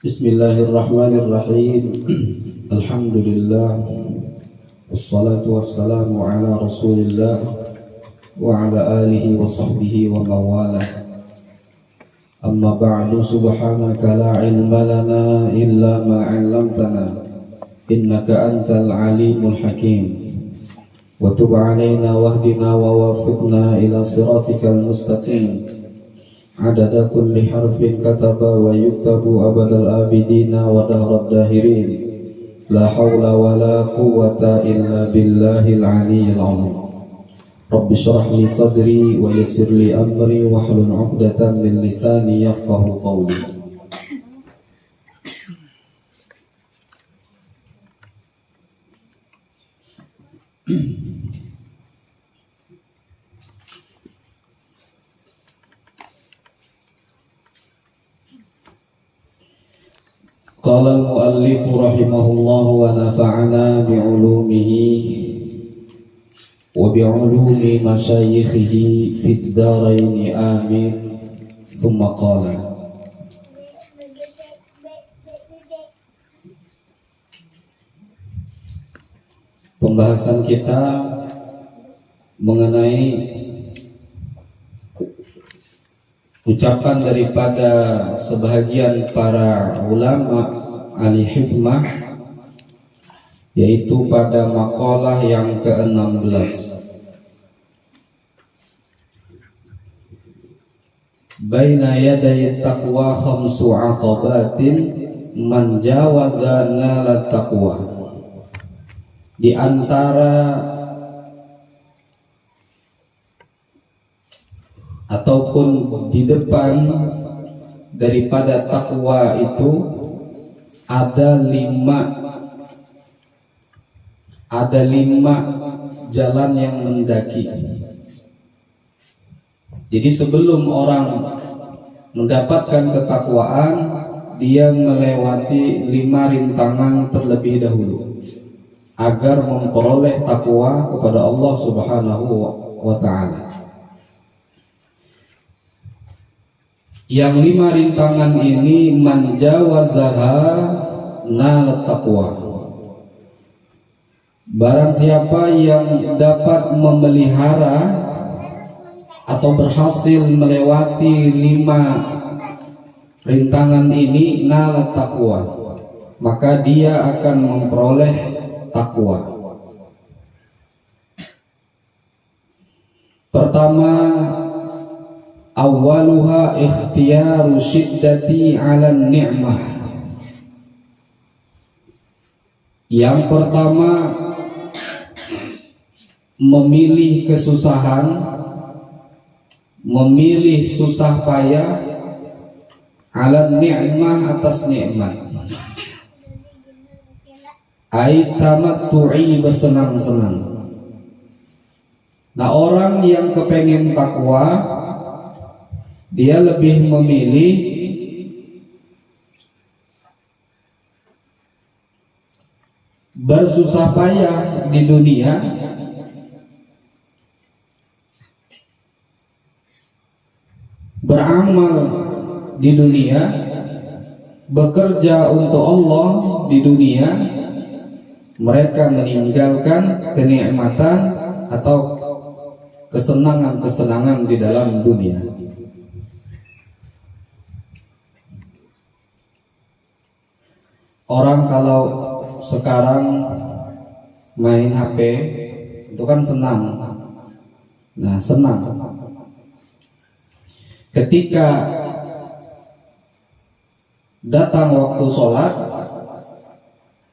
Bismillahirrahmanirrahim. Alhamdulillah. Wassalatu wassalamu ala Rasulillah wa ala alihi wa sahbihi wa mawalah. Amma ba'du, subhanaka la ilma lana illa ma 'allamtana innaka antal alimul hakim. Wa tub 'alaina wahdina wa wafiqna ila siratikal mustaqim. Adada kulli harfin kataba wa yuktabu abadal abidina wa dahrad dahirin. La hawla wa la quwwata illa billahil aliyyil azim. Rabbi shrah li sadri wa yassir li amri wahlul 'uqdatam min lisani yafqahu qawli. Qala al-muallif rahimahullah wa nafa'ana bi'ulumihi wa bi'ulumi masyayikhihi fid dharain amin. Thumma qala, pembahasan kita mengenai ucapan daripada sebahagian para ulama ahli hikmah, yaitu pada maqalah yang ke-16. Baina yaday taqwa khamsu aqabatin man jawaza nala taqwa. Di antara ataupun di depan daripada takwa itu ada lima jalan yang mendaki. Jadi sebelum orang mendapatkan ketakwaan, dia melewati 5 rintangan terlebih dahulu agar memperoleh takwa kepada Allah Subhanahu wa ta'ala. Yang 5 rintangan ini man jawazaha nal taqwa. Barang siapa yang dapat memelihara atau berhasil melewati 5 rintangan ini, nal taqwa, maka dia akan memperoleh takwa. Pertama, awaluha ikhtiyaru syiddati 'alan ni'mah. Yang pertama, memilih kesusahan, memilih susah payah, 'alan ni'mah, atas nikmat. Ai tamattu'i, bersenang-senang. Nah, orang yang kepengen takwa, dia lebih memilih bersusah payah di dunia beramal di dunia, bekerja untuk Allah di dunia. Mereka meninggalkan kenikmatan atau kesenangan-kesenangan di dalam dunia. Orang kalau sekarang main HP itu kan senang. Nah, senang. Ketika datang waktu sholat,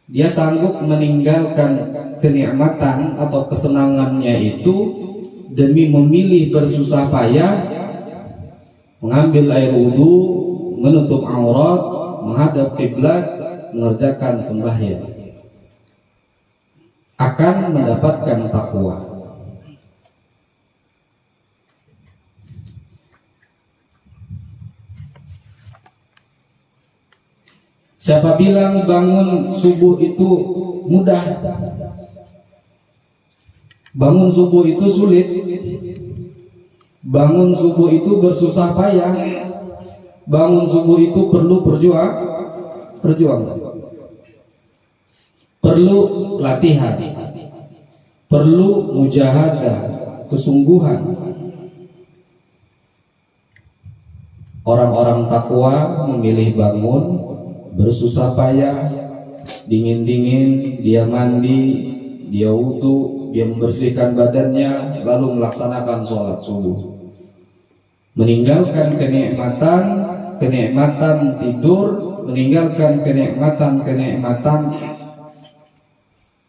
dia sanggup meninggalkan kenikmatan atau kesenangannya itu demi memilih bersusah payah, mengambil air wudhu, menutup aurat, menghadap kiblat, mengerjakan sembahyang, akan mendapatkan takwa. Siapa bilang bangun subuh itu mudah? Bangun subuh itu sulit. Bangun subuh itu bersusah payah. Bangun subuh itu perlu berjuang. perjuangkan. Perlu latihan, perlu mujahadah, kesungguhan. Orang-orang takwa memilih bangun, bersusah payah, dingin-dingin, dia mandi, dia wudu, dia membersihkan badannya, lalu melaksanakan sholat subuh. Meninggalkan kenikmatan tidur, meninggalkan kenikmatan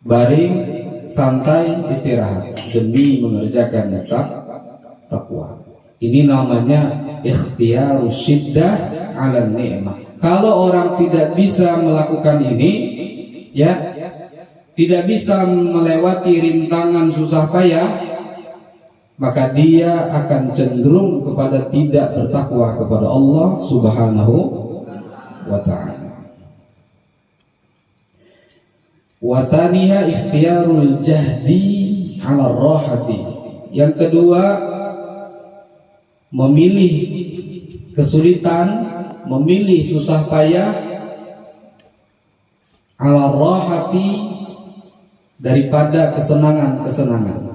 baring, santai, istirahat demi mengerjakan takwa. Ini namanya ikhtiyarus syiddah 'ala ni'mah. Kalau orang tidak bisa melakukan ini, ya, tidak bisa melewati rintangan susah payah, maka dia akan cenderung kepada tidak bertakwa kepada Allah Subhanahu wa ta'ala. Wa thaniha ikhtiyarul jahdi 'ala rahati. Yang kedua, memilih kesulitan, memilih susah payah 'ala rahati daripada kesenangan-kesenangan.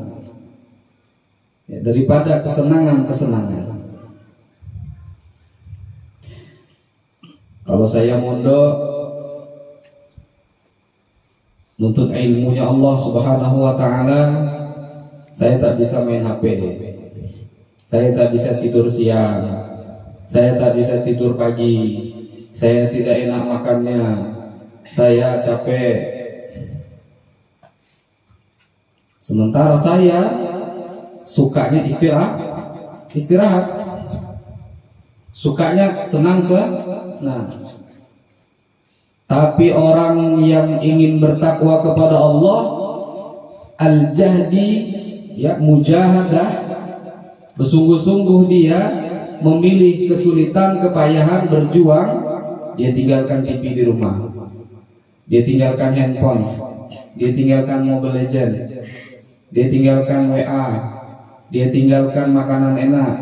Ya, daripada kesenangan-kesenangan. Kalau saya mondok nuntut ilmunya Allah Subhanahu wa ta'ala, saya tak bisa main HP, saya tak bisa tidur siang, saya tak bisa tidur pagi, saya tidak enak makannya, saya capek. Sementara saya sukanya istirahat, sukanya senang. Tapi orang yang ingin bertakwa kepada Allah, al-jahdi, ya, mujahadah, bersungguh-sungguh dia memilih kesulitan, kepayahan, berjuang. Dia tinggalkan TV di rumah, dia tinggalkan handphone, dia tinggalkan Mobile Legend, dia tinggalkan WA, dia tinggalkan makanan enak,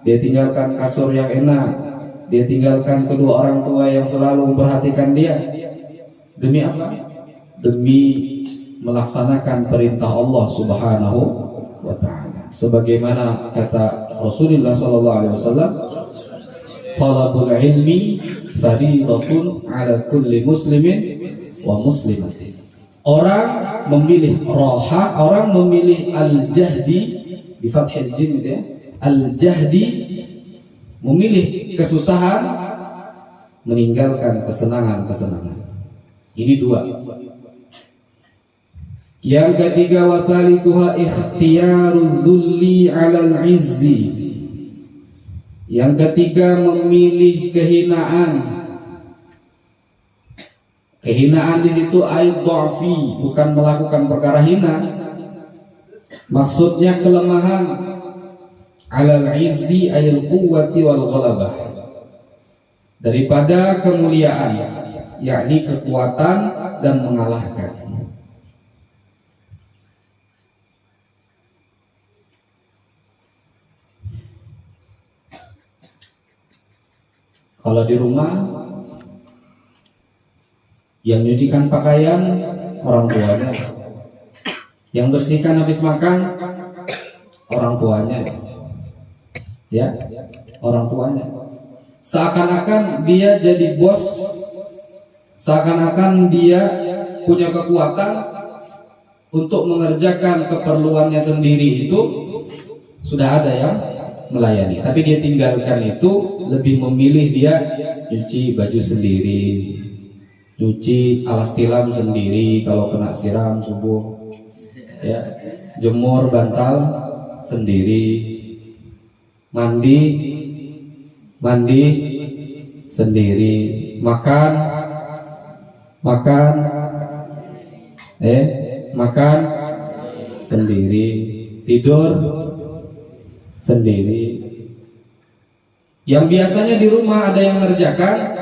dia tinggalkan kasur yang enak, dia tinggalkan kedua orang tua yang selalu memperhatikan dia. Demi apa? Demi melaksanakan perintah Allah Subhanahu wa ta'ala. Sebagaimana kata Rasulullah SAW, talabul ilmi faridatun ala kulli muslimin wa muslimatin. Orang memilih roha, orang memilih al-jahdi di fathil jim, ya, al-jahdi, memilih kesusahan, meninggalkan kesenangan-kesenangan. Ini dua. Yang ketiga, wasalisuha ikhtiyarul dzulli 'alal 'izzi. Yang ketiga, memilih kehinaan. Kehinaan di situ ay dha'fi, bukan melakukan perkara hina. Maksudnya kelemahan. 'Alal 'izzi ayil quwwati wal ghalabah. Daripada kemuliaan, yakni kekuatan dan mengalahkan. Kalau di rumah, yang nyucikan pakaian orang tuanya, yang bersihkan habis makan orang tuanya, ya, orang tuanya. Seakan-akan dia jadi bos, seakan-akan dia punya kekuatan untuk mengerjakan keperluannya sendiri. Itu sudah ada yang melayani, tapi dia tinggalkan itu, lebih memilih dia nyuci baju sendiri, nyuci alas tilam sendiri kalau kena siram subuh, ya, jemur bantal sendiri, mandi sendiri, makan sendiri, tidur sendiri. Yang biasanya di rumah ada yang mengerjakan,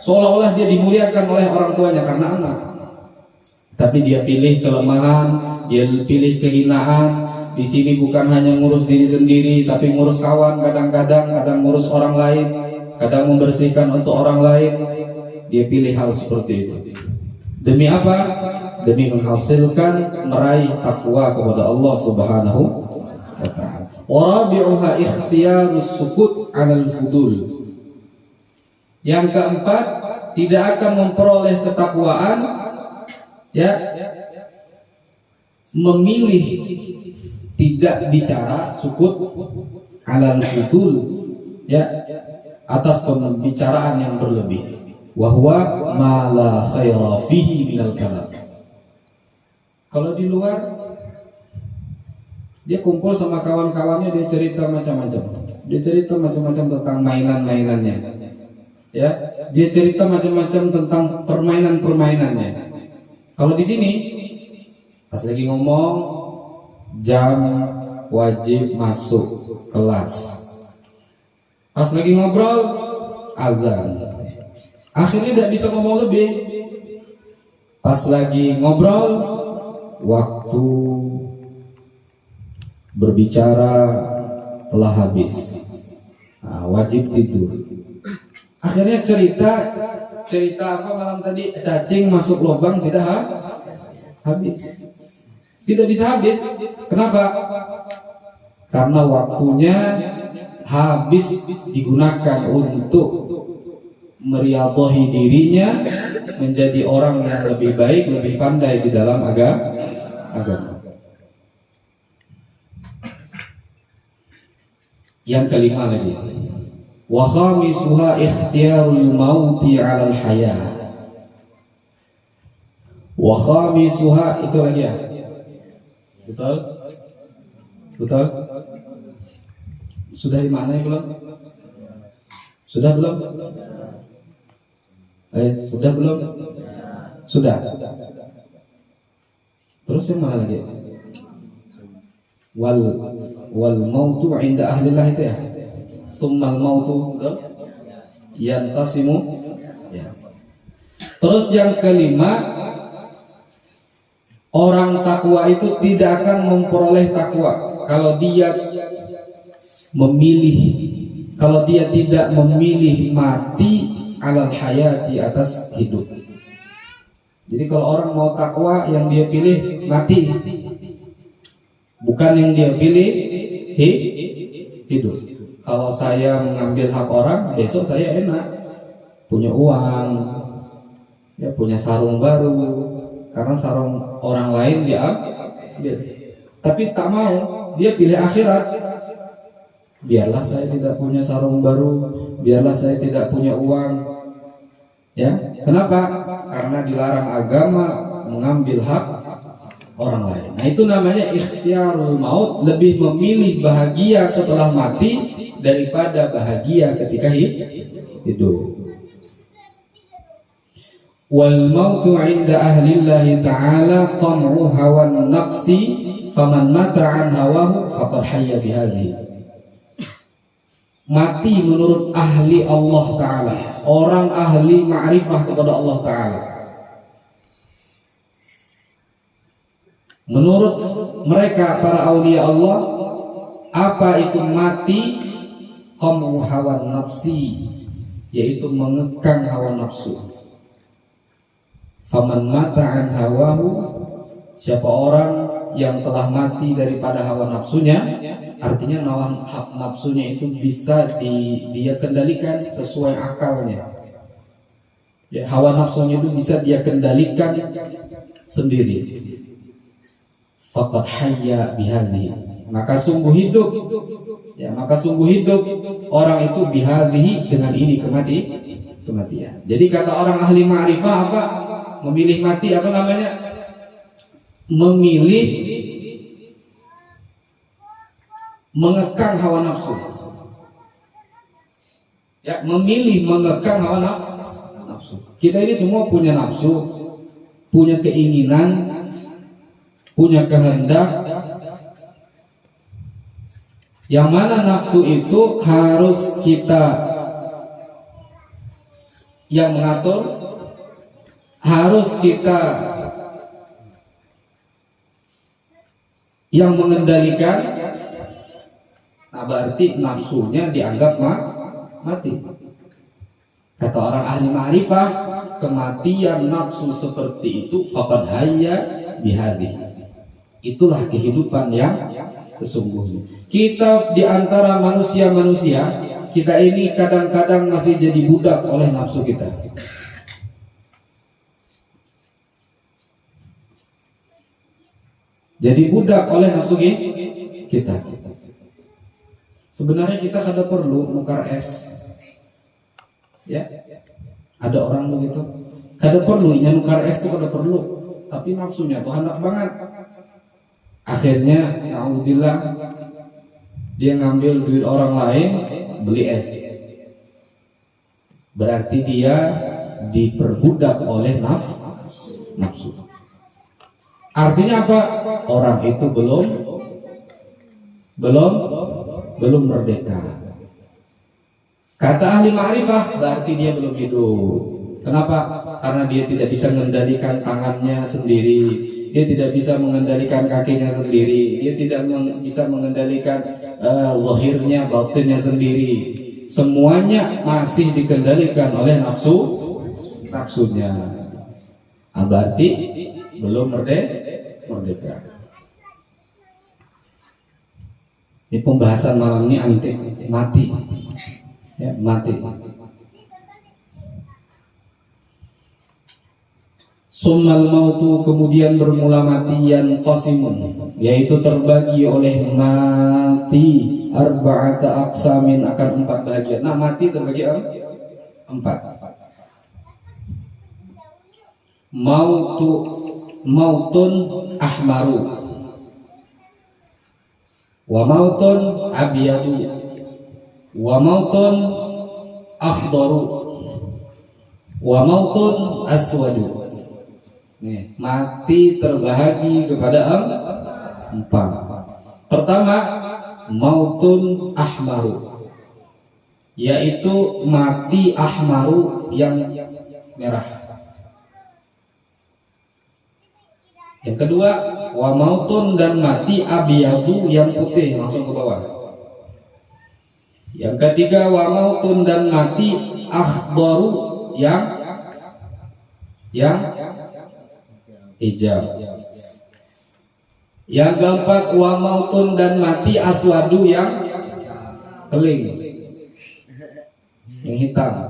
seolah-olah dia dimuliakan oleh orang tuanya karena anak. Tapi dia pilih kelemahan, dia pilih kehinaan. Di sini bukan hanya ngurus diri sendiri, tapi ngurus kawan kadang-kadang, kadang ngurus orang lain, kadang membersihkan untuk orang lain. dia pilih hal seperti itu. Demi apa? Demi menghasilkan meraih takwa kepada Allah Subhanahu wa ta'ala. Wa rabi'uha ikhtiyarus sukut 'alal fudul. Yang keempat, tidak akan memperoleh ketakwaan ya, memilih tidak bicara, sukut 'alal fudul ya, atas pembicaraan yang berlebih. Wa huwa ma la khaira fihi minal kalam. Kalau di luar dia kumpul sama kawan-kawannya, dia cerita macam-macam. Dia cerita macam-macam tentang mainan-mainannya. Ya, dia cerita macam-macam tentang permainan-permainannya. Kalau di sini pas lagi ngomong jam wajib masuk kelas. Pas lagi ngobrol azan. Akhirnya tidak bisa ngomong lebih. Pas lagi ngobrol, waktu berbicara telah habis. Nah, wajib tidur. Akhirnya cerita apa malam tadi, cacing masuk lubang tidak habis. Tidak bisa habis. Kenapa? Karena waktunya habis digunakan untuk meriadhahi dirinya menjadi orang yang lebih baik, lebih pandai di dalam agama. Yang kelima lagi, wa khamisuha ikhtiyarul mauti 'alal hayah. Wa khamisuha itu lagi ya. Betul? Betul? Sudah dimaknai belum? Sudah belum? Sudah belum? Sudah. Terus yang mana lagi? Wal mautu 'inda ahlillah itu ya. Summal mautu yanqasimu ya. Terus yang kelima, orang takwa itu tidak akan memperoleh takwa kalau dia memilih, kalau dia tidak memilih mati alal hayati, atas hidup. Jadi kalau orang mau takwa, yang dia pilih mati, bukan yang dia pilih hidup. Kalau saya mengambil hak orang, besok saya enak, punya uang, ya punya sarung baru, karena sarung orang lain dia ambil. Tapi tak mau, dia pilih akhirat. Biarlah saya tidak punya sarung baru, biarlah saya tidak punya uang. Ya, kenapa? Karena dilarang agama mengambil hak orang lain. Nah, itu namanya ikhtiyarul maut, lebih memilih bahagia setelah mati daripada bahagia ketika hidup. Wal mautu 'inda ahlillahi ta'ala qam'u hawan nafsi faman mata 'an hawahu faqad hayya bihadhihi. Mati menurut ahli Allah Ta'ala, orang ahli ma'rifah kepada Allah Ta'ala, menurut mereka para aulia Allah, apa itu mati? Qamu hawan nafsi, yaitu mengekang hawa nafsu. Faman mata an hawahu, siapa orang yang telah mati daripada hawa nafsunya, artinya hak nafsunya itu bisa dia kendalikan sesuai akalnya. Ya, hawa nafsunya itu bisa dia kendalikan sendiri. Faqad hayya bihadhihi, maka sungguh hidup. Ya, maka sungguh hidup orang itu bihadhihi, dengan ini kematian. Jadi kata orang ahli ma'rifah apa? Memilih mati apa namanya? Memilih mengekang hawa nafsu. Ya, memilih mengekang hawa nafsu. Kita ini semua punya nafsu, punya keinginan, punya kehendak. Yang mana nafsu itu harus kita yang mengatur, harus kita yang mengendalikan. Nah, berarti nafsunya dianggap mati. Kata orang ahli ma'rifah, kematian nafsu seperti itu faqad hayya bihadhi. Itulah kehidupan yang sesungguhnya. Kita di antara manusia-manusia, kita ini kadang-kadang masih jadi budak oleh nafsu kita. Jadi budak oleh nafsu kita. Sebenarnya kita kada perlu nukar es. Ya, ada orang begitu. Kada perlu nukar es itu kada perlu. Tapi nafsunya tuh hendak banget. Akhirnya, alhamdulillah, dia ngambil duit orang lain beli es. Berarti dia diperbudak oleh nafsu. Artinya apa? Orang itu belum merdeka. Kata ahli ma'rifah, berarti dia belum hidup. Kenapa? Karena dia tidak bisa mengendalikan tangannya sendiri, dia tidak bisa mengendalikan kakinya sendiri, dia tidak bisa mengendalikan zahirnya, batinnya sendiri. Semuanya masih dikendalikan oleh nafsunya. Berarti belum merdeka. Ini pembahasan malam ini antik, mati. Ya, mati. Summal mautu, kemudian bermula mati yang qasimun, yaitu terbagi oleh mati arba'ata aqsamin, akan 4 bagian. Nah, mati terbagi 4. Mautun ahmaru, wa mautun abyadu, wa mautun akhdaru, wa mautun aswadu. Nih, mati terbagi kepada 4. Pertama, mautun ahmaru, yaitu mati ahmaru yang merah. Yang kedua, wa mautun, dan mati abyadu yang putih, langsung ke bawah. Yang ketiga, wa mautun, dan mati akhdaru yang hijau. Yang keempat, wa mautun, dan mati aswadu yang keling, yang hitam.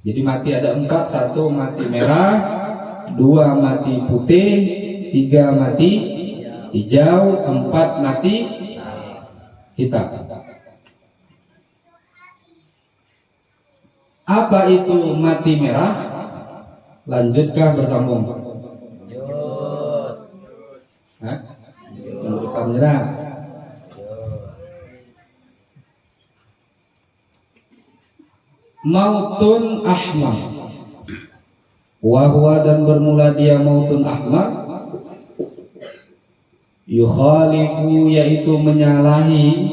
Jadi mati ada 4, 1 mati merah, 2 mati putih, 3 mati hijau, 4 mati hitam. Apa itu mati merah? Lanjutkah bersambung? Menurut menyerah. Mautun ahmar, wahwa, dan bermula dia mautun ahmar, yukhalifu, yaitu menyalahi,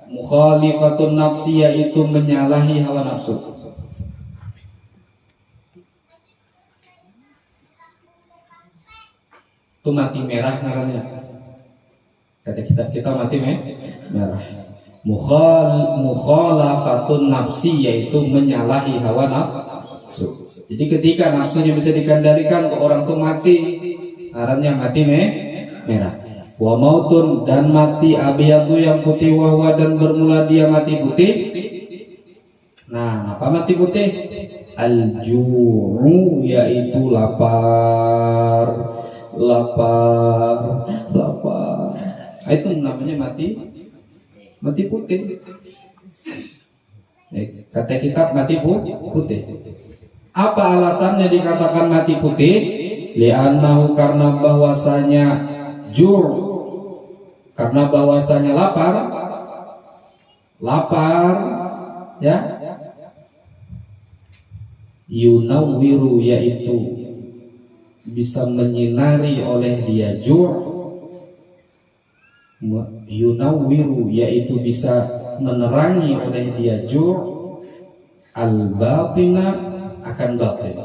mukhalifatun nafsi, yaitu menyalahi hawa nafsu. Itu mati merah ngarannya. Kata kitab kita mati merah. Mukhalafatun nafsi, yaitu menyalahi hawa nafsu. Jadi ketika nafsunya bisa dikendalikan, orang tuh mati, ngarannya mati merah. Wa mautun, dan mati abyadu yang putih, wahwa, dan bermula dia mati putih. Nah, apa mati putih? Al-ju'u, yaitu lapar. Itu namanya mati putih. Kata kitab mati putih. Apa alasannya dikatakan mati putih? Li'annahu, karena bahwasanya karena bahwasanya lapar, ya. Yunawwiru, yaitu bisa menyinari oleh dia yunawwiru, yaitu bisa menerangi oleh dia al-batina, akan batin.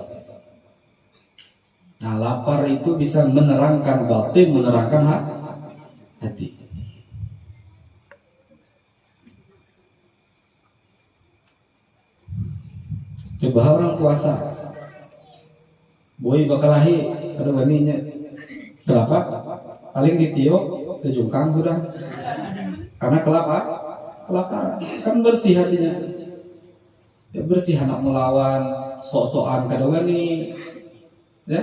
Nah, lapar itu bisa menerangkan batin, menerangkan hati. Coba orang puasa, boy bakal lahir kada waninya. Kenapa? Paling ditiup ke jungkang sudah. Karena kelaparan. Kan bersih hatinya. Ya bersih, hendak melawan sok-sokan kada wani. Ya,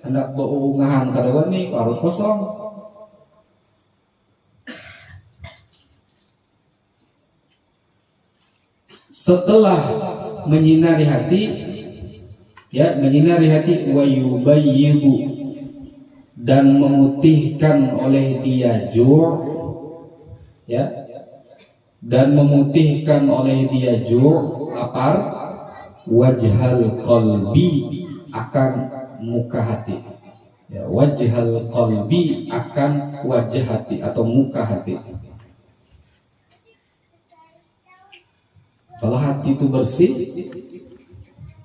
hendak beungahan kada wani, perut kosong. Setelah menyinari hati, ya menyinari hati, wa yubayyidu, dan memutihkan oleh dia ya, dan memutihkan oleh dia lapar, wajhal qalbi, akan muka hati, ya, wajhal qalbi, akan wajah hati atau muka hati. Kalau hati itu bersih,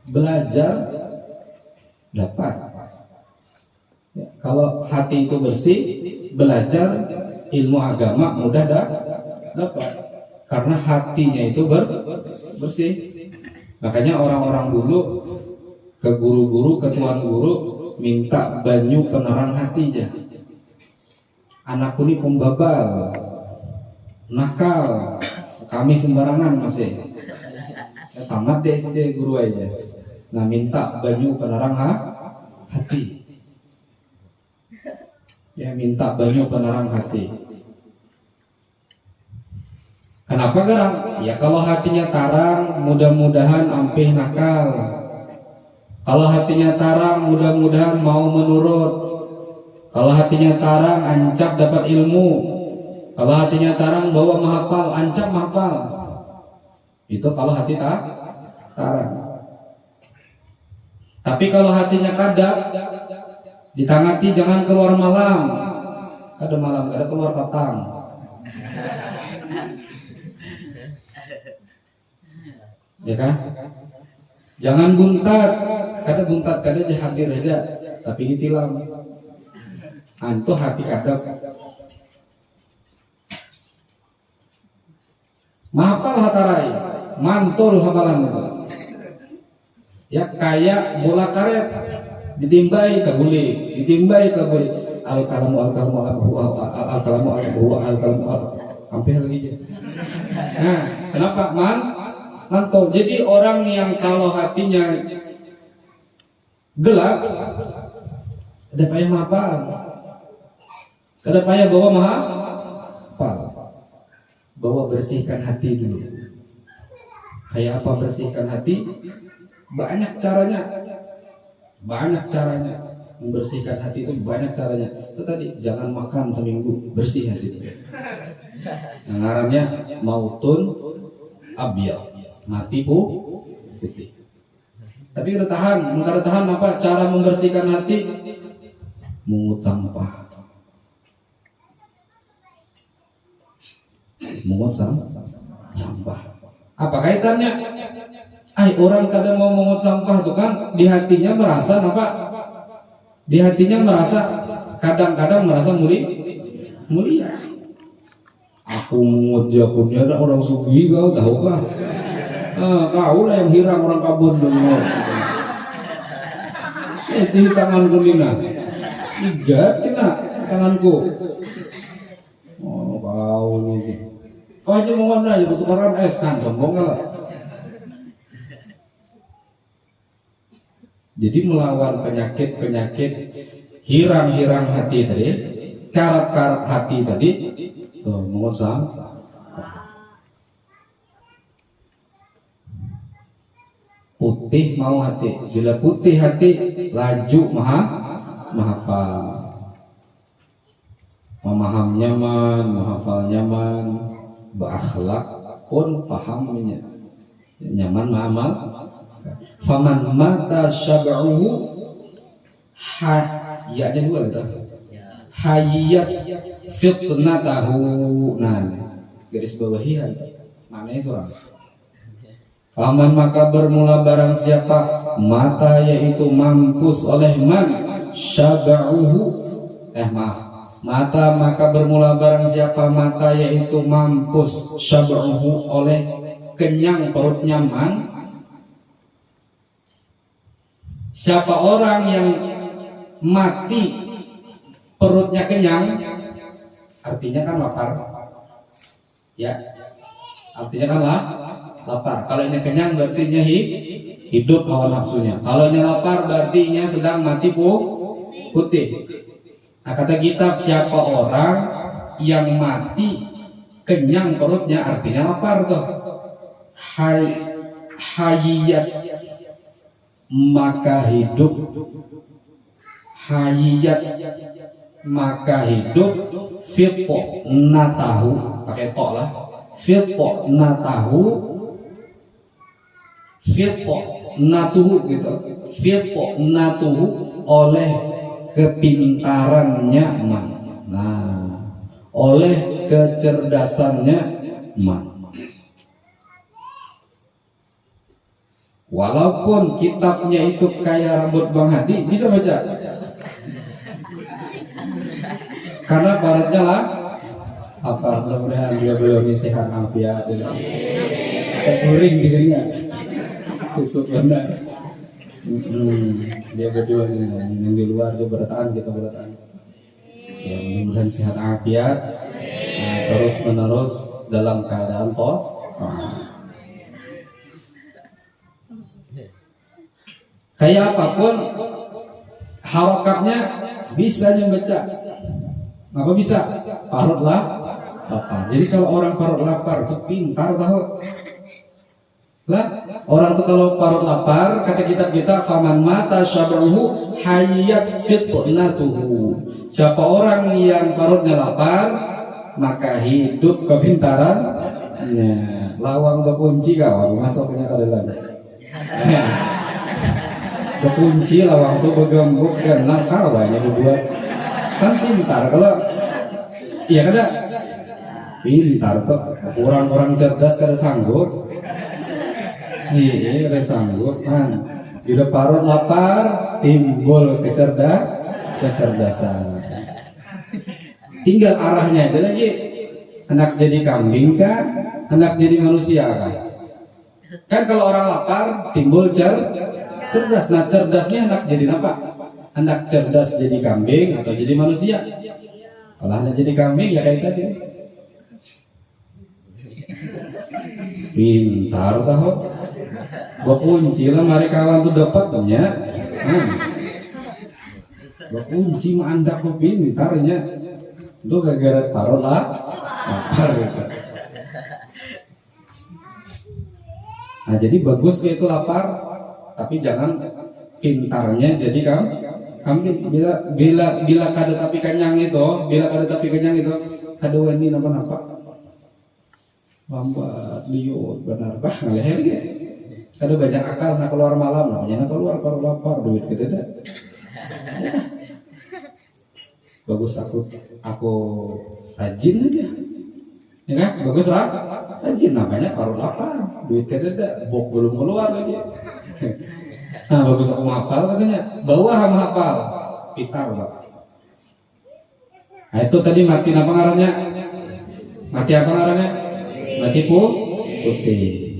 belajar dapat. Ya, kalau hati itu bersih, belajar ilmu agama mudah dapat. Karena hatinya itu bersih. Makanya orang-orang dulu ke guru-guru, ke tuan guru, minta banyu penerang hatinya. Anakku ini pembabal, nakal, kami sembarangan masih. Tamat deh SD guru aja. Nah minta banyu penerang hati. Ya minta banyu penerang hati. Kenapa garang? Ya kalau hatinya tarang, mudah-mudahan ampih nakal. Kalau hatinya tarang, mudah-mudahan mau menurut. Kalau hatinya tarang, ancap dapat ilmu. Kalau hatinya tarang, bawa menghafal, ancap menghafal. Itu kalau hati tarang. Tapi kalau hatinya kadang, ditangati jangan keluar malam. Kada malam, kada keluar petang. Ya kan? Jangan buntat, kada hadir aja, tapi ditilam. Antu hati kadang. Mahapal hatarai, mantul hafalan itu. Ya kayak bola karet, ditimbai kabuli, al-kalamu sampai lagi. Nah, kenapa mantul? Jadi orang yang kalau hatinya gelap, ada payah mahapal, ada payah bawa mahapal. Bawa bersihkan hati dulu. Kayak apa bersihkan hati? Banyak caranya. Membersihkan hati itu banyak caranya. Itu tadi, jangan makan seminggu, bersih hati. Nah, ngarannya mautun abyad, mati putih. Tapi kada tahan apa cara membersihkan hati? Mungut sampah. Mungut sampah. Apa kaitannya? Orang kadang mau mungut sampah tuh kan di hatinya merasa apa? Di hatinya merasa kadang-kadang merasa mulia. Aku mungut jakunnya ada orang sugi kau tahu kah? Kau lah yang hirang orang kabun dulu. Di tanganku nina, igat kena tanganku. Oh kau nih. Kau aja mau mana aja tukaran es kan sombong lah. Jadi melawan penyakit hirang hati tadi, karat hati tadi, tuh mengursam. Putih mau hati, bila putih hati laju mahafal, memaham nyaman, menghafal nyaman. Berakhlak pun pahamnya nyaman amal. Faman mata syab'uhu ya-nya dua itu hayyat fitnatahu. Nah garis bawahian maknanya surah. Faman maka bermula barang siapa mata yaitu mampus oleh man syab'uhu mata maka bermula barang siapa mata yaitu mampus syab'uhu oleh kenyang perutnya man Siapa orang yang mati perutnya kenyang, artinya kan lapar. Ya, artinya kan lapar. Kalau nya kenyang berarti nya hidup hawa nafsunya. Kalau nya lapar berarti nya sedang mati putih. Nah, kata kitab, siapa orang yang mati kenyang perutnya, artinya lapar tuh. Hayiyat maka hidup, hayiyat maka hidup, fitpo natahu, pakai tok lah, fitpo natahu, fitpo natuhu gitu, fitpo natuhu oleh kepintarannya man. Nah, oleh kecerdasannya man. Walaupun kitabnya itu kayak rambut Bang Hadi, bisa baca. Karena baratnya lah apa, mudah-mudahan juga belum sehat afiat. Kuring di sini nggak? Kusuk benar. Dia berdua yang di luar dia bertahan, kita bertahan. Ya, mudah-mudahan sehat afiat, terus menerus dalam keadaan toh. Kayak apapun harokatnya bisa membaca. Apa bisa? Parut lapar. Jadi kalau orang parut lapar itu pintar tahu. Lah, orang tuh kalau parut lapar, kata kita faman mata syabahu hayat fitnatuhu. Siapa orang yang parutnya lapar, maka hidup kepintarannya. Lawang berkunci kawan, masuknya ke dalam. Kekunci lawang tuh bergembuk karena kawanya berbuat kan pintar. Kalau iya kada pintar tuh orang-orang cerdas kada sanggup. Iya kada sanggup kan. Bila parut lapar timbul kecerdasan. Tinggal arahnya aja lagi. Hendak jadi kambing kah? Hendak jadi manusia kah? Kan kalau orang lapar timbul cerdas. Nah, cerdasnya hendak jadi apa? Hendak cerdas jadi kambing atau jadi manusia? Kalau hendak jadi kambing ya kayak tadi. Pintar tahu. Berkunci lah mari kawan tuh dapatnya. Berkunci mah anda kok pintarnya. Itu gara-gara taruh lah. Lapar gitu. Nah, jadi bagus kayak itu lapar. Tapi jangan pintarnya jadi kamu bila kada tapi kenyang itu, kada wani napa lambat liur benar bah ngaleher ge kada banyak akal nak keluar malam namanya nak keluar baru lapar duit kita dah ya. Bagus aku rajin aja ya kan, bagus rajin namanya baru lapar duit kita dah bok belum keluar lagi. Nah, bagus aku hafal katanya. Bawa hafal. Pintar lah. Nah, itu tadi mati apa ngarannya? Mati apa ngarannya? Mati putih.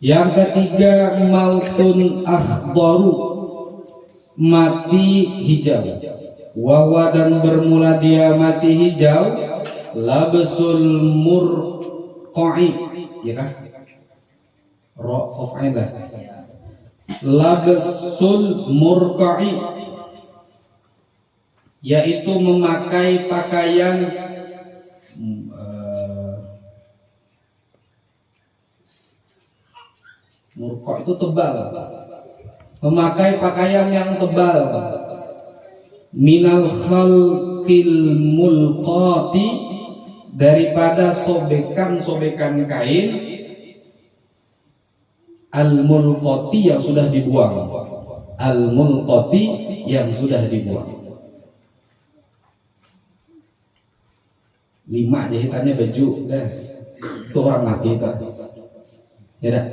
Yang ketiga mautun akhdaru, mati hijau. Wawa dan bermula dia mati hijau. Labsul murqai, ya kan? Ro'ain lah. Labsul murqai, yaitu memakai pakaian murqa itu tebal, memakai pakaian yang tebal. Minal khalqil mulqati, daripada sobekan kain al-mulqati yang sudah dibuang. Al-mulqati yang sudah dibuang. 5 jahitannya baju dah. Itu orang mati pak. Ya dah.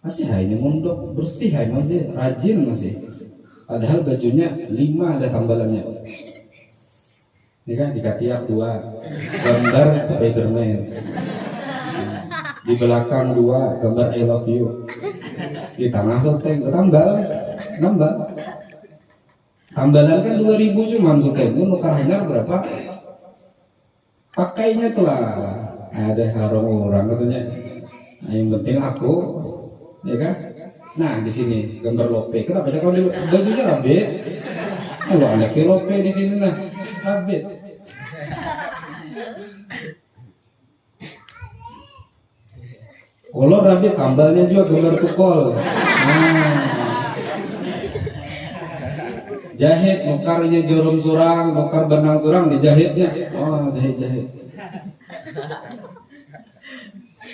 Masih hanya mondok bersih masih rajin masih. Padahal bajunya 5 ada tambalannya. Ini kan di katiak 2 gambar Spiderman. Di belakang 2 gambar I love you. di tengah soteng tambal tambalan kan 2.000 cuman soteng itu nukar hanyar berapa pakainya telah ada harong orang katanya. Nah, yang penting aku ya kan. Nah di sini gambar lope kenapa ya kalau bajunya rabit kalau ada lope di sini nah rabit. Kalau rabit tambalnya juga gambar tukol. Nah. Jahit nukarnya jorom surang, nukar benang surang dijahitnya. Oh jahit.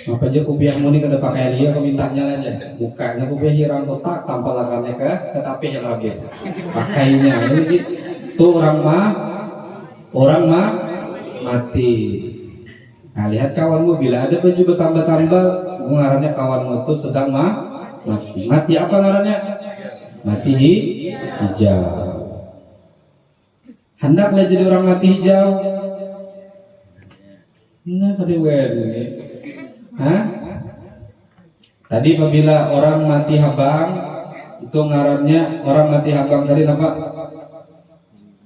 Apa aja kopiah muni kada pakai dia kau mintanya aja. Bukanya kopiah hirang kotak tanpa lakarnya ke tapi yang rabit. Pakainya ini tuh orang mah mati. Nah lihat kawanmu bila ada baju bertambah-tambal, ngarannya kawanmu itu sedang mati. Mati apa ngarannya? Mati hijau. Hendaklah jadi orang mati hijau. Nah kedewen ini. Hah? Tadi apabila orang mati habang itu ngarannya orang mati habang tadi apa?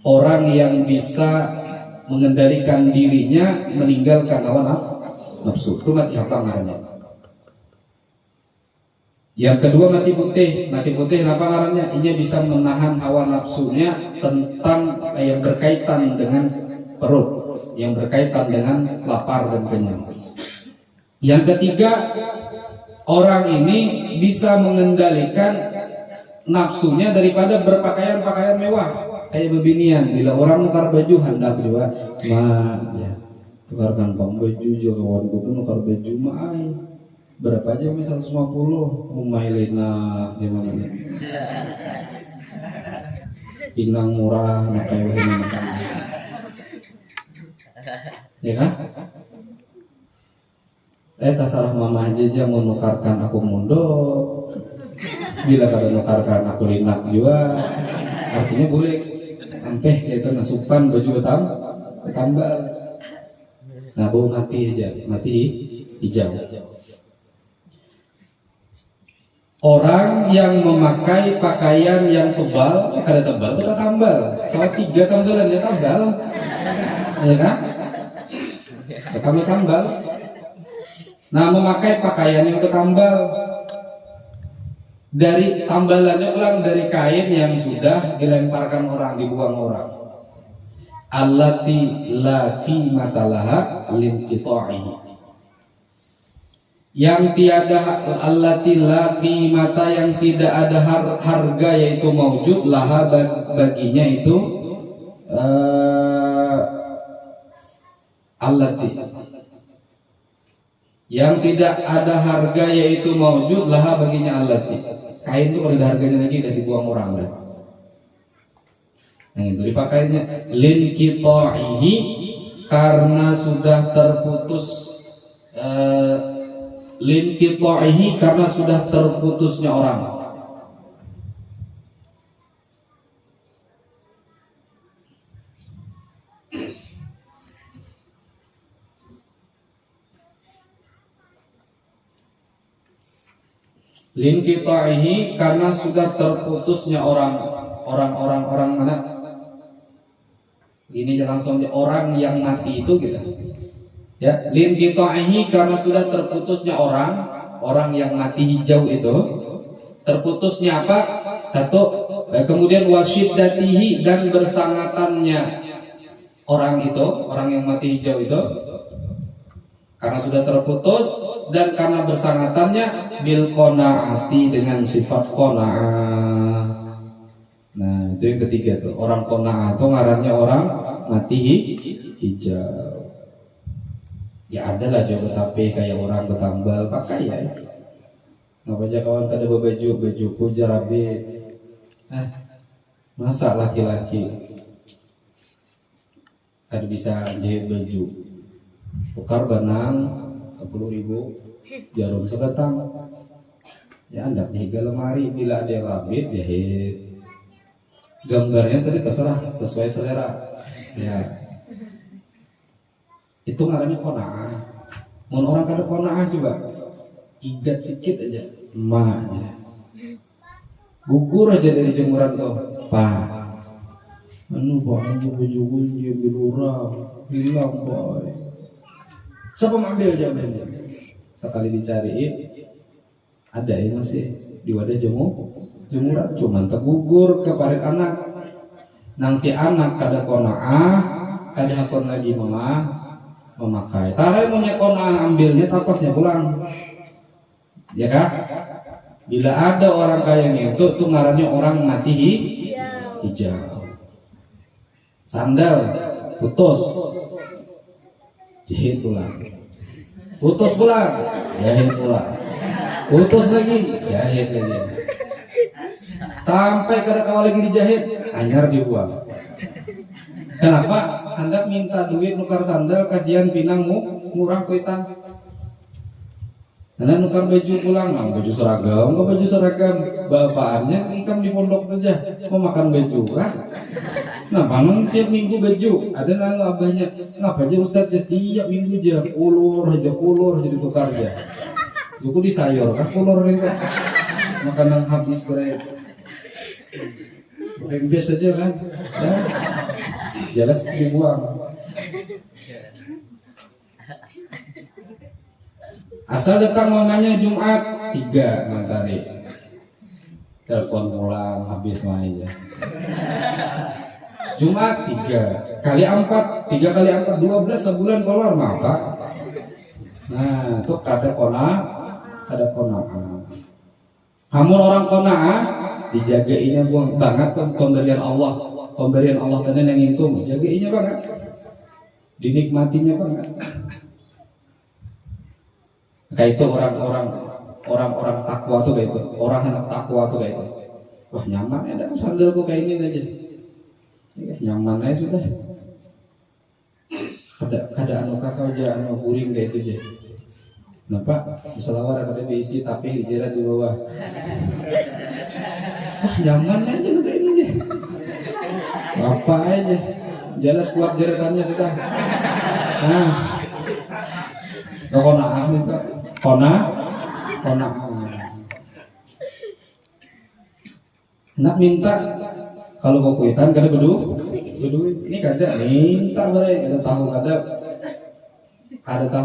Orang yang bisa mengendalikan dirinya meninggalkan hawa nafsu itu mati habang ngarannya. Yang kedua mati putih apa ngarannya? Ini bisa menahan hawa nafsunya tentang yang berkaitan dengan perut, yang berkaitan dengan lapar dan kenyang. Yang ketiga, orang ini bisa mengendalikan nafsunya daripada berpakaian-pakaian mewah kayak bebinian. Bila orang nukar baju hendak juga, ya tukarkan baju juga kawanku tuh nukar baju berapa aja 150 rumah Elena gimana nih? Pinang murah pakai begini makan. Ya kan? Tak salah mama aja mau nukarkan aku mondok. Bila kada nukarkan aku linak juga. Artinya boleh. Ampeh itu nasupan baju tambal. Nah bau mati hijau. Orang yang memakai pakaian yang tebal, kada tebal, kita tambal. Salah 3 tambalan ya tambal, ya kan? Tambal. Nah, memakai pakaian yang ketambal dari tambalannya ulang dari kain yang sudah dilemparkan orang, dibuang orang. Allati la qimata laha limqita'i. Yang tiada allati la qimata yang tidak ada harga yaitu maujud laha baginya itu allati yang tidak ada harga yaitu maujud laha baginya allati. Kain itu kalau ada harganya lagi udah dibuang orang dah. Nah itu dipakainya lin qita'ihi karena sudah terputus lin qita'ihi karena sudah terputusnya orang. Lin qita'ihi karena sudah terputusnya orang mana? Ini langsung orang yang mati itu gitu. Ya, lin qita'ihi karena sudah terputusnya orang yang mati hijau itu. Terputusnya apa? Satu, kemudian wasyiddatihi dan bersangatannya orang itu, orang yang mati hijau itu. Karena sudah terputus dan karena bersangatannya bil qanaati dengan sifat qanaah. Nah, itu yang ketiga tuh. Orang qanaah itu ngarannya orang mati hijau. Ya ada lah coba tapi kayak orang bertambal pakai ya. Ngapa aja kawan kada baju jarabe. Masa laki-laki kada bisa jahit baju. Tukar benang 10.000 jarum seketang. Ya anda higa lemari bila ada yang rabit jahit. Gambarnya tadi terserah sesuai selera. Ya. Itu ngarannya qanaah. Mun orang kada qanaah coba igat sikit aja, aja. Gugur aja dari jemuran tuh, Pak. Pak, baju gue bilurang, hilang boy. Siapa mengambil jamnya? Sekali dicariin, ada yang masih di wadah jemuran, cuman tergugur ke parit anak. Nang si anak kada konaah, kada hakon lagi memakai. Tarai punya konaah ambilnya tapasnya pulang, ya kan? Bila ada orang kaya itu tuh ngarannya orang mati hijau. Sandal putus, jahit pulang. Putus pulang, jahit pulang. Putus lagi, jahit lagi. Sampai kada kawal lagi dijahit, anyar dibuang. Kenapa? Hendak minta duit nukar sandal, kasihan pinang murah kuitan. Karena nukar baju pulang, baju seragam, baju seragam, bapaannya ikam di pondok saja, mau makan baju kah? Nah, paman tiap minggu baju, ada nang abahnya, ngapa aja Ustaz tiap minggu aja, ulur aja ditukar aja. Duku disayur kah ulur itu, makanan habis beres, pempes saja kan, ya, jelas dibuang. Asal datang mamanya Jumat 3 mantari. Telepon pulang habis mah aja. Jumat 3 kali 4, 3 kali 4 12 sebulan keluar maka. Nah, itu kata kona'ah. Hamun orang kona'ah dijagainya banget kan pemberian Allah. Pemberian Allah tadi yang intum, jagainya banget. Dinikmatinya banget. Kayak itu orang takwa tuh kayak itu, orang anak takwa tuh kayak itu. Wah nyaman ya, sandalku kayak ini aja. Ya, nyaman aja sudah. Kada anu kakak aja anu guring kayak itu aja. Kenapa? Misalnya ada isi tapi dijerat di bawah. Wah nyaman aja tuh kayak ini aja. Apa aja, jelas kuat jeratannya sudah. Nah, kona'ah nih kona'ah. Nak minta kalau mau kuitan kada beduit. Ini kada minta bare kada tahu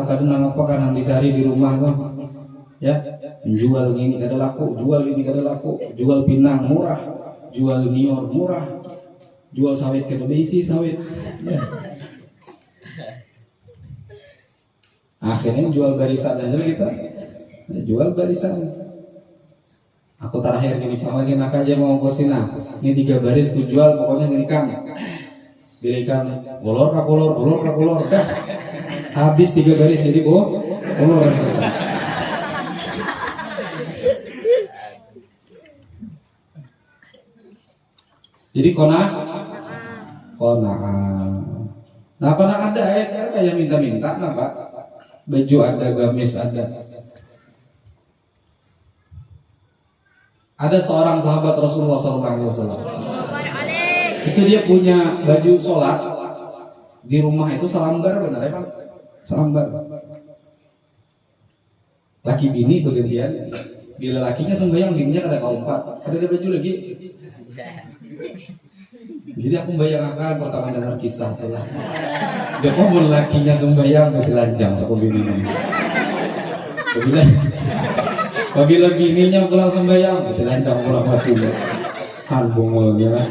kada nang apa kan yang dicari di rumah tuh. Ya, menjual gini kada laku, jual ini kada laku, jual pinang murah, jual nior murah, jual sawit kada isi sawit. Ya. Akhirnya jual barisan aja kita, jual barisan. Aku terakhir gini, lagi nak aja mau kosina, ini 3 baris ku jual, pokoknya ngelikan, belikan, kolor, dah, habis 3 baris jadi kolor. Jadi kona'ah. Nah, pernah ada kayak minta-minta, napa? Baju ada, gamis ada. Ada seorang sahabat Rasulullah SAW. Itu dia punya baju sholat di rumah itu selambar, benar ya Pak? Selambar. Laki bini bergantian. Bila lakinya sembahyang, bininya kada kaumpat. Kada ada baju lagi. Jadi aku bayangkan pertama dengar kisah telah. Dia pun lakinya sembahyang bertelanjang sama bininya. Apabila bininya pulang sembahyang bertelanjang pulang batunya. Bungulnya lah.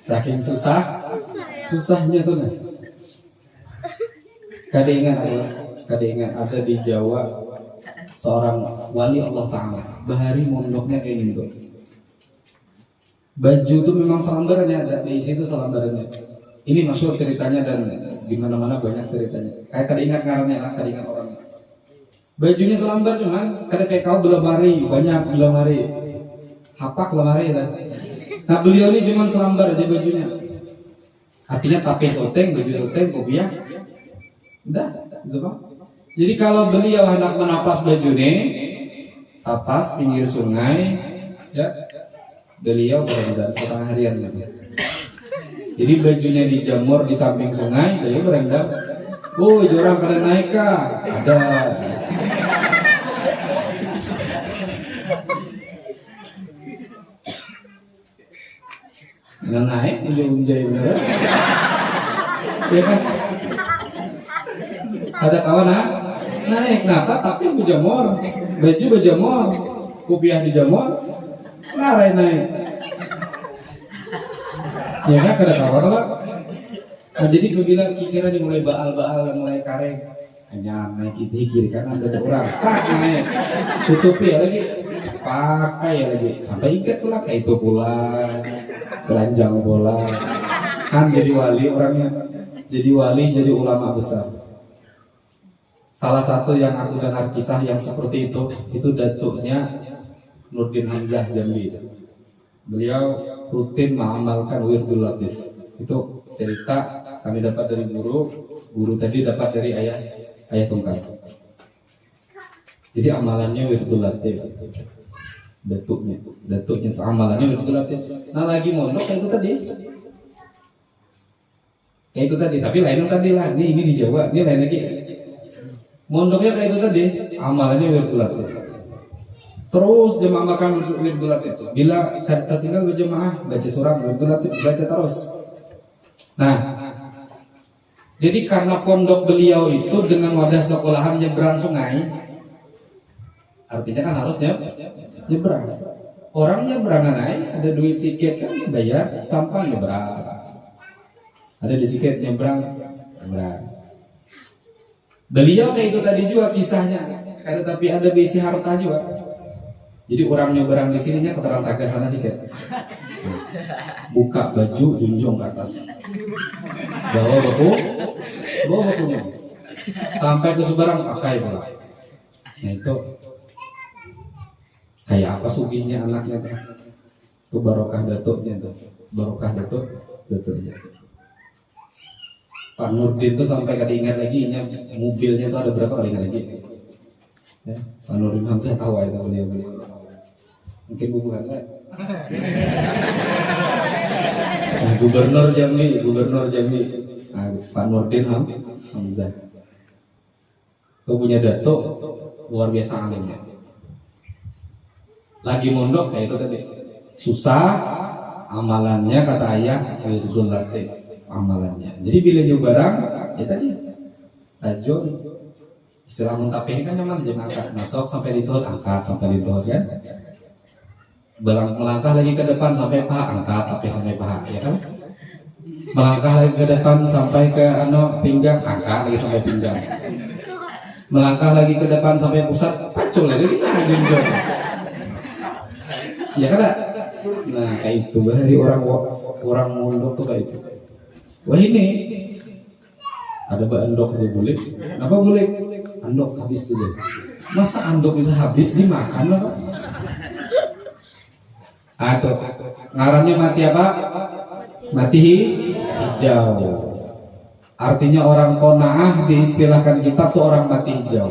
Saking susahnya tuh. Kada ingat ada di Jawa seorang wali Allah Ta'ala. Bahari mondoknya kayak gitu. Baju itu memang selambarannya ada di situ selambarannya. Ini masyhur ceritanya dan di mana-mana banyak ceritanya. Kayak kada ingat ngarannya lah, kada ingat orangnya. Bajunya selambar cuman kada kayak kau lemari, banyak lemari. Hapak lemari lah. Nah beliau ini cuman selambar aja bajunya. Artinya tapis oteng, baju oteng, kopiah. Udah, gitu Pak. Jadi kalau beliau hendak menapas bajunya, tapas pinggir sungai, ya. Beliau berendam setengah harian gitu. Jadi bajunya dijemur di samping sungai, beliau berendam. Oh, jurang kada naik kah? Ada. nggak naik unjai bener ya kan. Ada kawan naik napa tapi bejamor, baju bejamor, kopiah dijamor, ngarai naik ya kan. Ada kawan lah. Nah, jadi gue bilang kira mulai baal mulai kareng hanya naik itu kiri kanan ada orang tak naik tutupi ya lagi pakai ya lagi sampai ikat pula kayak itu pula telanjang bola kan. Jadi wali orangnya, jadi wali, jadi ulama besar. Salah satu yang aku dengar kisah yang seperti itu datuknya Nurdin Hamzah Jambi. Beliau rutin mengamalkan wirdul latif. Itu cerita kami dapat dari guru tadi dapat dari ayah tunggal. Jadi amalannya wirdul latif. Datuknya itu amalannya wirdul latif. Nah lagi mondok kayak itu tadi, tapi lain yang tadi lah. Ini di Jawa, ini lain lagi. Mondoknya kayak itu tadi, amalannya wirdul latif. Terus jemaah makan wirdul latif. Bila kita tinggal berjemaah baca surat wirdul latif, baca terus. Nah, jadi karena pondok beliau itu dengan wadah sekolahan nyebrang sungai, artinya kan harusnya nyebrang. Orang nyebrang naik, ada duit sikit kan bayar tanpa nyebrang. Ada di sikit nyebrang. Beliau kayak itu tadi juga kisahnya. Ada tapi ada bisi harta juga. Jadi orang nyebrang di sininya keteran taga sana sikit. Buka baju junjung ke atas. Bawa bakunya. Sampai ke seberang pakai pula. Nah itu kayak apa sugihnya anaknya tuh. Itu barokah datuknya tuh. Barokah datuknya. Pak Nurdin tuh sampai kali ingat lagi mobilnya tuh ada berapa kali ingat lagi. Ya, Pak Nurdin Hamzah tahu itu beliau. Mungkin bukan kan? Nah, Gubernur Jambi, nah, Pak Nurdin Hamzah. Tuh punya datuk luar biasa alimnya. Lagi mondok kayak itu tadi. Susah amalannya kata ayah wirdul latif. Amalannya. Jadi bila jauh barang, ya tadi tajur istilah mentapih kan nyaman jam angkat masuk sampai di tuhur angkat sampai di tuhur kan. Melangkah lagi ke depan sampai paha angkat tapi sampai paha ya kan. Melangkah lagi ke depan sampai ke pinggang angkat lagi sampai pinggang. Melangkah lagi ke depan sampai pusat pacul lagi junjung. Ya kan? Nah kayak itu dari orang mondok tuh kayak itu. Wah ini ada andok aja boleh. Kenapa boleh? Andok habis dulu. Masa andok bisa habis dimakan apa? Atau ngarannya mati apa? Mati hijau. Artinya orang qanaah diistilahkan kitab tuh orang mati hijau.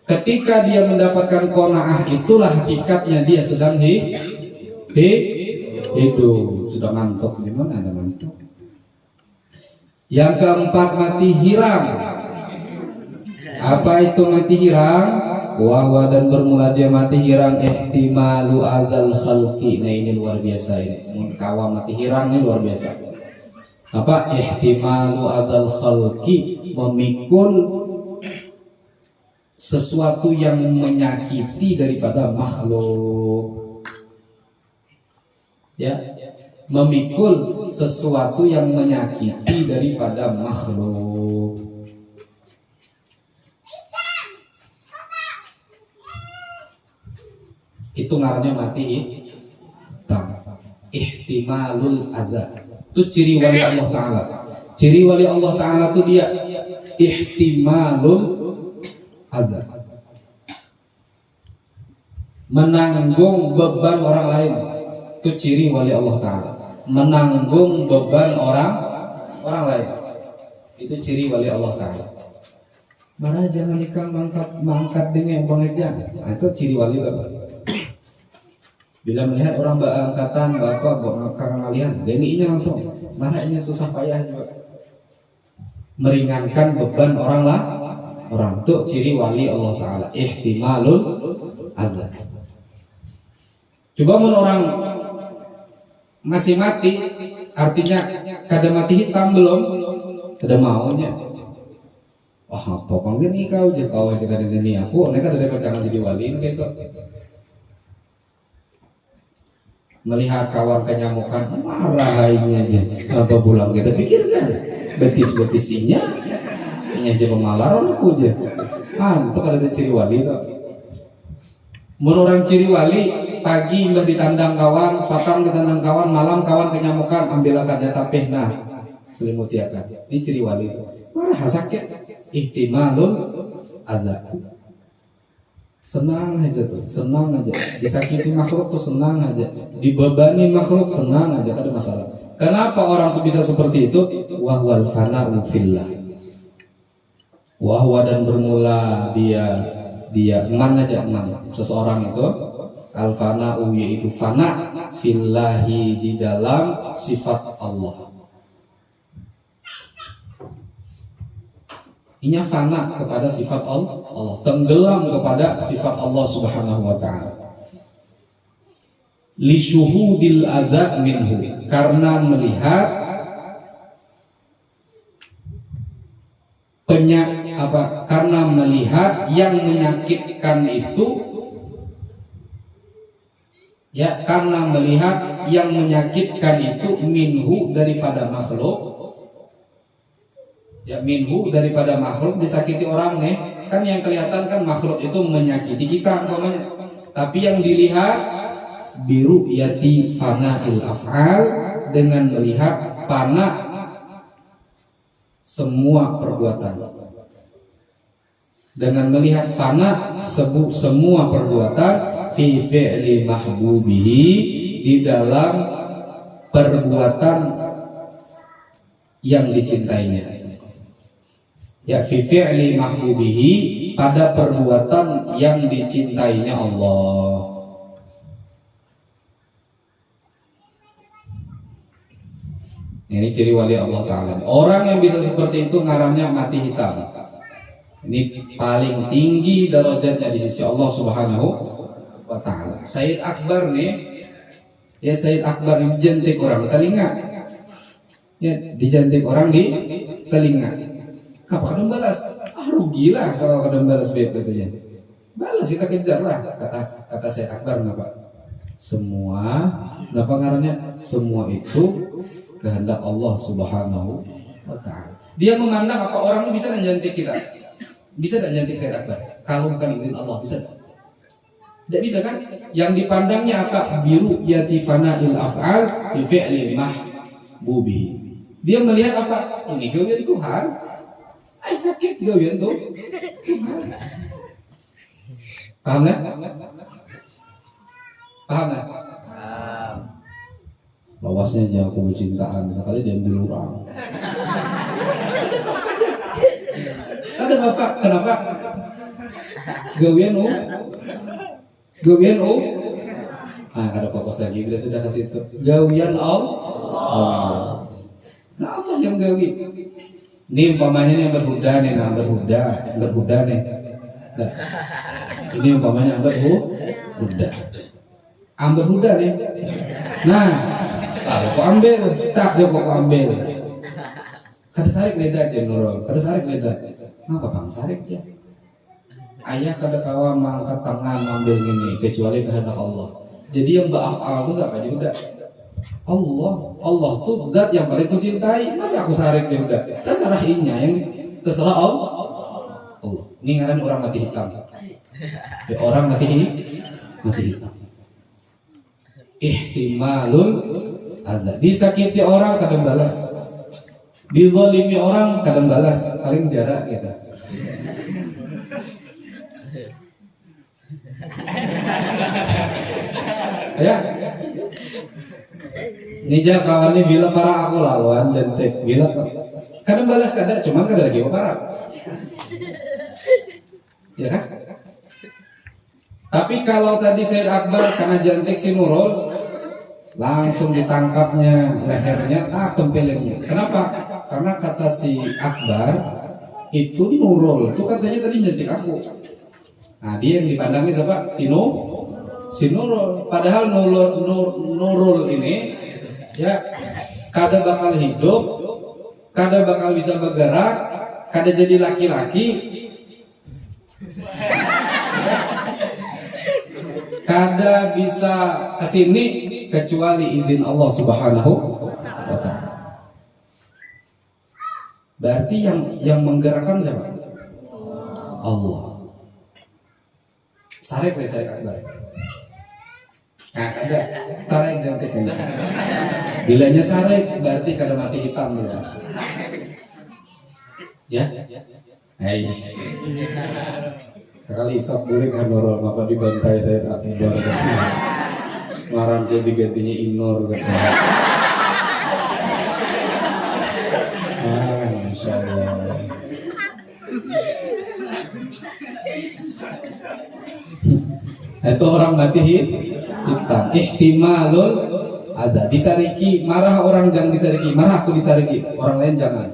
Ketika dia mendapatkan qanaah itulah hakikatnya dia sedang hidup. Sudah ngantuk gimana ada ngantuk? Yang keempat mati hiram. Apa itu mati hiram? Wahwa dan bermula dia mati hiram ihtimalu adzal khalqi. Nah ini luar biasa ini. Kawam mati hiram ini luar biasa. Apa ihtimalu adzal khalqi, memikul sesuatu yang menyakiti daripada makhluk. Ya. Memikul sesuatu yang menyakiti daripada makhluk. Itu ngarannya mati ihtimalul adza. Itu ciri wali Allah Ta'ala. Ciri wali Allah Ta'ala itu dia ihtimalul adza, menanggung beban orang lain. Itu ciri wali Allah Ta'ala, menanggung beban orang lain. Itu ciri wali Allah Ta'ala. Mana jangan ikan mangkat dengan pengajian. Nah, itu ciri wali Allah. Bila melihat orang angkatan bapak ngangkat ngalihan, deninya langsung. Mana ini susah payah juga. Meringankan beban orang itu ciri wali Allah Ta'ala. Ihtimalul adza. Coba mun orang masih mati Artinya kada mati hitam belum, kada maunya. Wah apa panggil nih kau aja kada gini aku, mereka ada pacaran jadi wali kayak itu. Melihat kawan kenyamukan marah aja apa pulang kita pikirkan betis-betisinya ini aja pemalaran aku aja itu kalau ada ciri wali tuh menurut orang ciri wali pagi mbah ditandang kawan petang ditandang kawan malam kawan kenyamukan ambil akadnya tapeh nah selimuti akad ini ciri wali tuh marah sakit ihtimalun ada senang aja tuh, senang aja. Disakiti makhluk tuh senang aja. Dibebani makhluk senang aja, ada masalah. Kenapa orang tuh bisa seperti itu? Wahwal fana'u fillah. Wahwa dan bermula dia man aja man. Seseorang itu al fana'u yaitu fana fillahi di dalam sifat Allah. Inya fana kepada sifat Allah, tenggelam kepada sifat Allah Subhanahu wa taala. Li syuhudil adza minhu, karena melihat karena melihat yang menyakitkan itu ya, karena melihat yang menyakitkan itu minhu daripada makhluk. Ya minhu daripada makhluk disakiti orang nih kan yang kelihatan kan makhluk itu menyakiti kita umpamanya, tapi yang dilihat biru yati fana'il af'al dengan melihat fana semua perbuatan, dengan melihat fana semua perbuatan fi fi'li mahbubihi di dalam perbuatan yang dicintainya. Ya fi fi'li mahbubihi pada perbuatan yang dicintainya Allah. Ini ciri wali Allah Ta'ala. Orang yang bisa seperti itu ngarannya mati hitam. Ini paling tinggi derajatnya di sisi Allah Subhanahu wa Ta'ala. Sayyid Akbar nih, ya Sayyid Akbar dijentik orang di telinga. Ya, dijentik orang di telinga. Apa kadang balas? Rugilah kalau kadang balas bebas aja. Balas kita kejar lah kata Sayyid Akbar kenapa? Semua, kenapa ngarannya? Semua itu kehendak Allah Subhanahu wa Ta'ala. Dia memandang apa orang ini bisa menjantik kita. Bisa tidak menjantik Sayyid Akbar? Kalau bukan izin Allah bisa tidak? Tidak bisa kan? Yang dipandangnya apa? Biru yati fana'il af'al fi fi'li mahbubi. Dia melihat apa? Ini gawean Tuhan. Ay sakit gawean tuh. Paham nggak? Paham nggak? Paham. Lawasnya aja aku cintaan sekali diambil orang. Ada bapak, kenapa? Gawean ada fokus lagi kita sudah kasih itu. Gawean Allah. Nah Allah yang gawe. Ini umpamanya yang berhuda nih, berhuda nih. Nah, ini umpamanya berhuda. Berhuda nih. Nah, kalau kau ambil, tak dia kau ambil. Kada sarik beda aja nurul, kada sarik beda. Kenapa bang sarik ya? Ayah kada kawa mengangkat tangan ambil ini kecuali kehendak Allah. Jadi yang ba'af'al itu apa juga? Allah tuh zat yang paling kucintai. Masa aku sarik juga? Terserah inya yang terserah Allah. Ini ngaran orang mati hitam. Ya, orang mati hitam. Ihtimalun ada. Disakiti orang kadang balas. Dizalimi orang kadang balas. Paling jarak kita. Ya. Nija kawannya bilang para aku lawan jentek bilang kadang balas kada cuman kada lagi para. Ya kan? Tapi kalau tadi Sayyid Akbar karena jentek si Nurul langsung ditangkapnya lehernya, tempelengnya. Kenapa? Karena kata si Akbar itu Nurul, itu katanya tadi jentik aku. Nah dia yang dipandangnya siapa? Si Nurul. Padahal Nurul ini ya kada bakal hidup, kada bakal bisa bergerak, kada jadi laki-laki, kada bisa kesini kecuali izin Allah Subhanahu wa Ta'ala. Berarti yang menggerakkan siapa? Allah. Sarek deh, sarek. Nah, ada tarik dan kesini. Bilanya sarek berarti kada mati hitam gitu. Ya? Ais. Sekali isap boleh kan norol, maka dibantai saya Akbar. Marangku digantinya Inor gitu. Masya Allah. Itu orang mati hitam. Ihtimalul ada disariki, marah orang jangan disariki, marah aku disariki, orang lain jangan.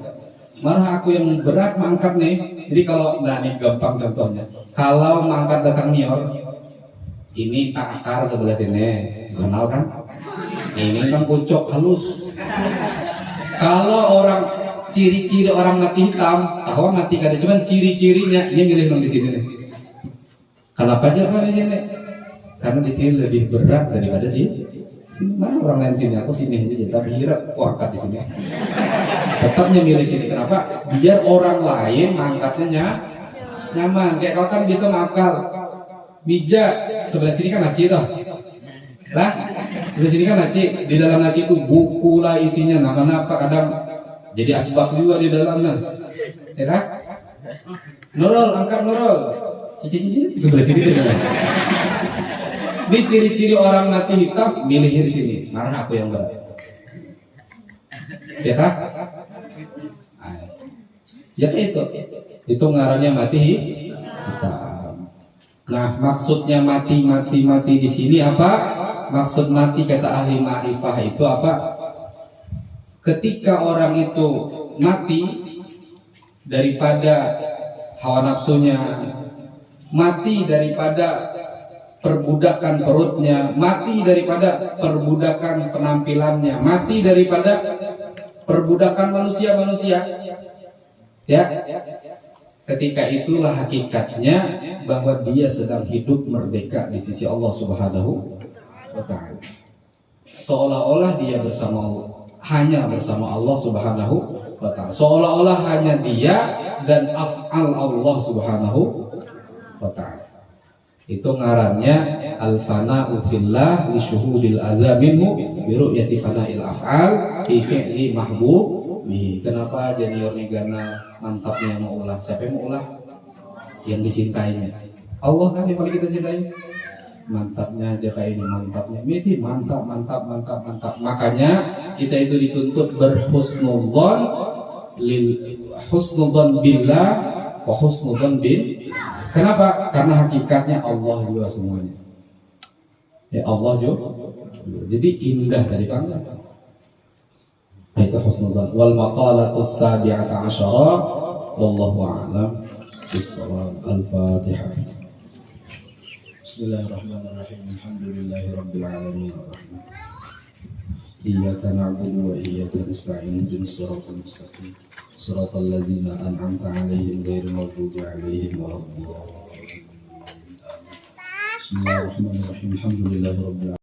Marah aku yang berat mangkat nih. Jadi kalau nih gampang contohnya. Kalau mangkat datang mior, ini tak akar sebelah sini, kenal kan? Ini kan pucuk halus. Kalau orang ciri-ciri orang mati hitam, tahu mati kada cuman ciri-cirinya dia milih di sini nih. Kenapa aja kan di sini? Karena di sini lebih berat daripada sini. Mana orang lain sini, aku sini aja. Tapi hirap, aku angkat di sini. Tetapnya milih sini. Kenapa? Biar orang lain angkatnya nyaman. Kayak kau kan bisa ngakal. Bijak sebelah sini kan laci toh. Lah, sebelah sini kan laci. Di dalam laci itu buku lah isinya. Nama-nama kadang jadi asbak juga di dalamnya. Ya kan? Nurul, angkat Nurul. Cici sebelah sini tuh. Ini ciri-ciri orang mati hitam, milihnya di sini. Marah aku yang berat. Ya kan? Ya itu. Itu ngarannya mati hitam. Nah, maksudnya mati di sini apa? Maksud mati kata ahli ma'rifah itu apa? Ketika orang itu mati daripada hawa nafsunya, mati daripada perbudakan perutnya, mati daripada perbudakan penampilannya, mati daripada perbudakan manusia-manusia. Ya, ketika itulah hakikatnya bahwa dia sedang hidup merdeka di sisi Allah Subhanahu wa Ta'ala. Seolah-olah dia bersama Allah, hanya bersama Allah Subhanahu wa Ta'ala. Seolah-olah hanya dia dan af'al Allah Subhanahu wa Ta'ala. Itu ngarannya al-fana'u fillah li syuhudil adza minhu bi ru'yati fana'il af'al fi fi'li mahbubi. Kenapa janior negana mantapnya mau ulah? Siapa yang mau ulah? Yang disintainya. Allah kan yang paling kita cintai. Mantapnya aja kayak ini, mantapnya ini mantap. Makanya kita itu dituntut berhusnudzon billah wa husnudzon bil. Kenapa? Karena hakikatnya Allah juga semuanya. Ya Allah juga. Jadi indah dari bangga. Itu husnudzan. Wal maqalatus sabi'ata asyara wallahu a'lam bis-shawab. Al-Fatihah. Bismillahirrahmanirrahim. Alhamdulillahirabbil alamin. Iyyaka na'budu wa iyyaka nasta'in. Ihdinas siratal mustaqim. Siratal ladzina an'amta 'alaihim ghairil maghdubi 'alaihim waladdallin. Bismillahirrahmanirrahim. Alhamdulillahirabbil alamin.